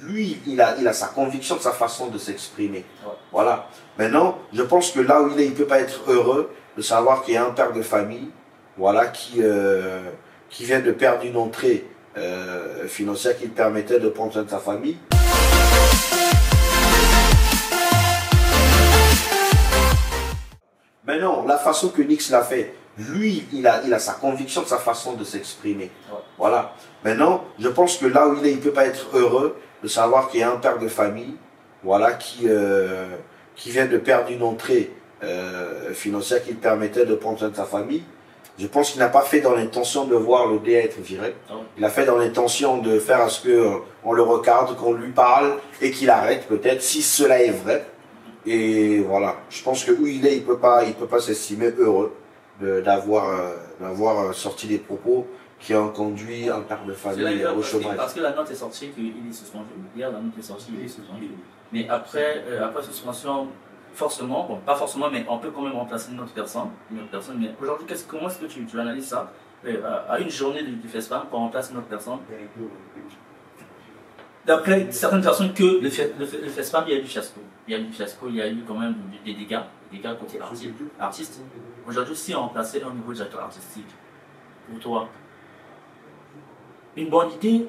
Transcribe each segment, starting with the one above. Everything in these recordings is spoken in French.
Lui, il a sa conviction, sa façon de s'exprimer. Ouais. Voilà. Maintenant, je pense que là où il est, il ne peut pas être heureux de savoir qu'il y a un père de famille, voilà, qui vient de perdre une entrée financière qui lui permettait de prendre soin de sa famille. Maintenant, la façon que Nix l'a fait, lui, il a sa conviction, sa façon de s'exprimer. Ouais. Voilà. Maintenant, je pense que là où il est, il ne peut pas être heureux de savoir qu'il y a un père de famille, voilà, qui vient de perdre une entrée financière qui lui permettait de prendre soin de sa famille. Je pense qu'il n'a pas fait dans l'intention de voir le DA être viré. Ah ouais. Il a fait dans l'intention de faire à ce qu'on le regarde, qu'on lui parle et qu'il arrête peut-être, si cela est vrai. Et voilà, je pense que où il est, il peut pas s'estimer heureux d'avoir sorti des propos qui ont conduit un père de famille au chômage. Parce que la note est sortie qu'il est suspendu. Hier, la note est sortie qu'il est suspendu. Mais après suspension, forcément, bon, pas forcément, mais on peut quand même remplacer une autre personne. Mais aujourd'hui, comment est-ce que tu analyses ça? À une journée du FESPAM, qu'on remplace une autre personne. D'après certaines personnes, que le FESPAM, il y a eu du fiasco. Il y a eu du fiasco, il y a eu quand même des dégâts côté artiste. Aujourd'hui, si on remplaçait un nouveau directeur artistique, pour toi, une bonne idée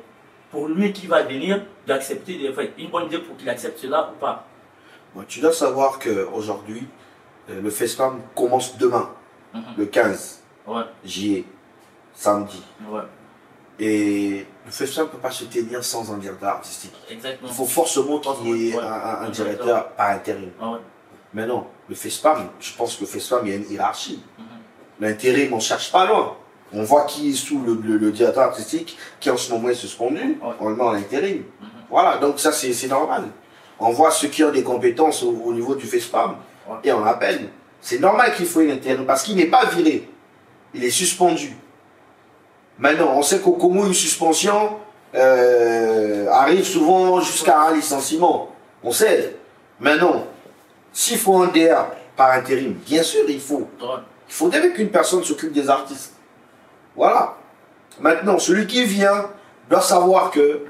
pour lui qui va venir d'accepter une bonne idée pour qu'il accepte cela ou pas? Bon, tu dois savoir qu'aujourd'hui, le FESPAM commence demain, le 15 juillet, samedi. Ouais. Et le FESPAM ne peut pas se tenir sans un directeur artistique. Exactement. Il faut forcément qu'il y ait un directeur par intérim. Ouais. Mais non, le FESPAM, je pense que le FESPAM, il y a une hiérarchie. L'intérim, on ne cherche pas loin. On voit qui est sous le directeur artistique, qui en ce moment est suspendu, on le met en intérim. Voilà, donc ça c'est normal. On voit ceux qui ont des compétences au niveau du FESPAM et on appelle. C'est normal qu'il faut une intérim parce qu'il n'est pas viré. Il est suspendu. Maintenant, on sait qu'au Congo, une suspension arrive souvent jusqu'à un licenciement. On sait. Maintenant, s'il faut un DA par intérim, bien sûr, il faut. Il faudrait qu'une personne s'occupe des artistes. Voilà. Maintenant, celui qui vient doit savoir que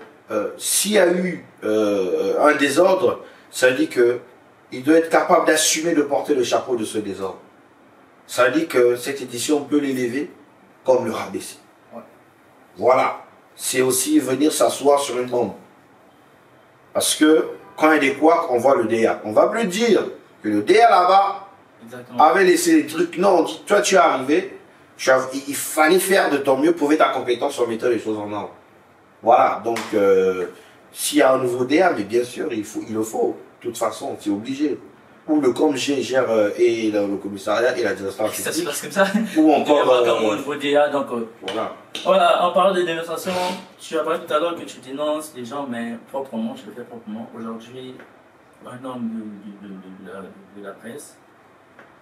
s'il y a eu un désordre, ça veut dire qu'il doit être capable d'assumer de porter le chapeau de ce désordre. Ça veut dire que cette édition, on peut l'élever comme le rabaisser. Voilà. C'est aussi venir s'asseoir sur une bombe. Parce que quand il y a des couacs, on voit le DA. On ne va plus dire que le DA là-bas avait laissé des trucs. Non, on dit, toi tu es arrivé, il fallait faire de ton mieux, prouver ta compétence en mettant les choses en ordre. Voilà, donc s'il y a un nouveau DA, mais bien sûr, il le faut. De toute façon, c'est obligé. Ou le COMG gère et le commissariat et la direction artistique. Ça se passe comme ça. Ou encore au niveau DA, donc voilà, en parlant de dénonciation, tu as parlé tout à l'heure que tu dénonces les gens, mais proprement, tu le fais proprement. Aujourd'hui, un homme de la presse,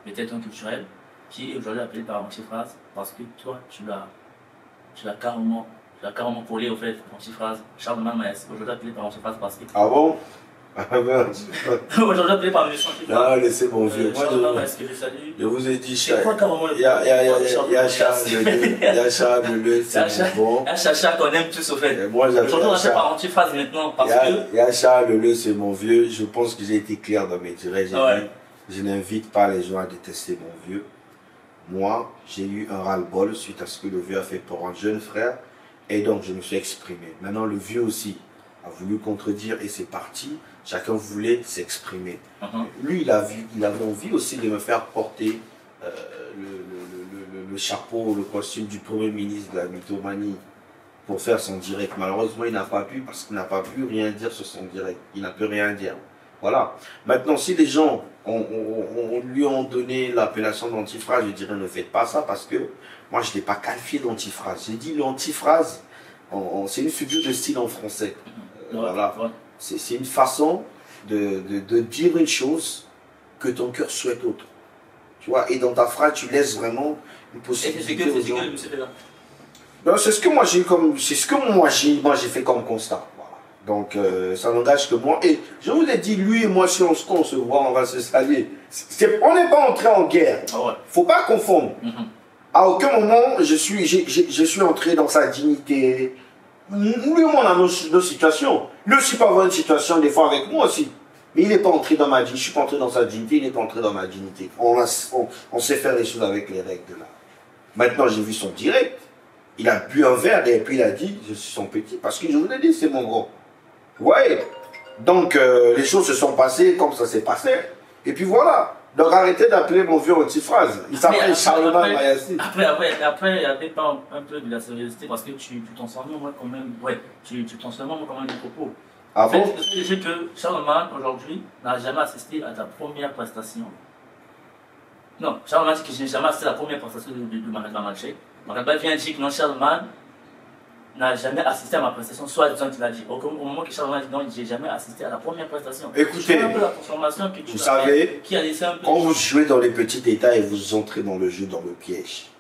peut-être un culturel, qui est aujourd'hui appelé par Antiphrase, parce que toi, tu l'as carrément collé au fait, Antiphrase, Charlemagne Maes, aujourd'hui appelé par Antiphrase parce que... Ah bon? Aujourd'hui appelé par M. Antiphrase. Ah, laissez mon vieux. Charlemagne Maes, que je salue. Je vous ai dit, c'est quoi carrément le... Il y a Charles Le, c'est bon. Il y a Chacha qu'on aime tous au fait. Aujourd'hui on appelle par Antiphrase maintenant parce que... Il y a Charles Le, c'est mon vieux. Je pense que j'ai été clair dans mes directs. Je n'invite pas les gens à détester mon vieux. Moi, j'ai eu un ras-le-bol suite à ce que le vieux a fait pour un jeune frère. Et donc, je me suis exprimé. Maintenant, le vieux aussi a voulu contredire et c'est parti. Chacun voulait s'exprimer. Lui, il avait envie aussi de me faire porter le chapeau, le costume du Premier ministre de la mythomanie pour faire son direct. Malheureusement, il n'a pas pu parce qu'il n'a pas pu rien dire sur son direct. Il n'a pu rien dire. Voilà. Maintenant, si les gens lui ont donné l'appellation d'antiphrase, je dirais ne faites pas ça parce que moi, je ne l'ai pas qualifié d'antiphrase. J'ai dit l'antiphrase, c'est une figure de style en français. Voilà. C'est une façon de dire une chose que ton cœur souhaite autre. Tu vois, et dans ta phrase, tu laisses vraiment une possibilité aux gens. C'est ce que moi j'ai comme, c'est ce que moi j'ai fait comme constat. Voilà. Donc ça n'engage que moi. Et je vous l'ai dit, lui et moi, si on se voit, on va se saluer. On n'est pas entré en guerre. Faut pas confondre. À aucun moment je suis entré dans sa dignité. Nous et moi on a nos situations. Lui aussi peut avoir une situation, des fois, avec moi aussi. Mais il n'est pas entré dans ma dignité, je ne suis pas entré dans sa dignité, il n'est pas entré dans ma dignité. On sait faire les choses avec les règles de l'art. Maintenant, j'ai vu son direct. Il a bu un verre et puis il a dit, je suis son petit, parce que je vous l'ai dit, c'est mon gros. Ouais. Donc, les choses se sont passées comme ça s'est passé. Et puis voilà. Donc, arrêtez d'appeler mon vieux en petite phrase. Il s'appelle Charlemagne Mayassi. Après, il y avait pas un peu de la sérieuseté parce que tu t'en sors moi quand même. Ouais, tu t'en sors moi quand même des propos. Ah bon? En fait, c'est que Charlemagne, aujourd'hui, n'a jamais assisté à ta première prestation. Non, Charlemagne dit que je n'ai jamais assisté à la première prestation de Maradona Matché. Maradona vient dire que non, Charlemagne n'a jamais assisté à ma prestation, soit disant qu'il a dit. Au moment que Charlemagne dit non, j'ai jamais assisté à la première prestation. Écoutez, un peu la transformation que tu vous savez, qui a laissé un peu quand vous jouez dans les petits détails, vous entrez dans le jeu, dans le piège.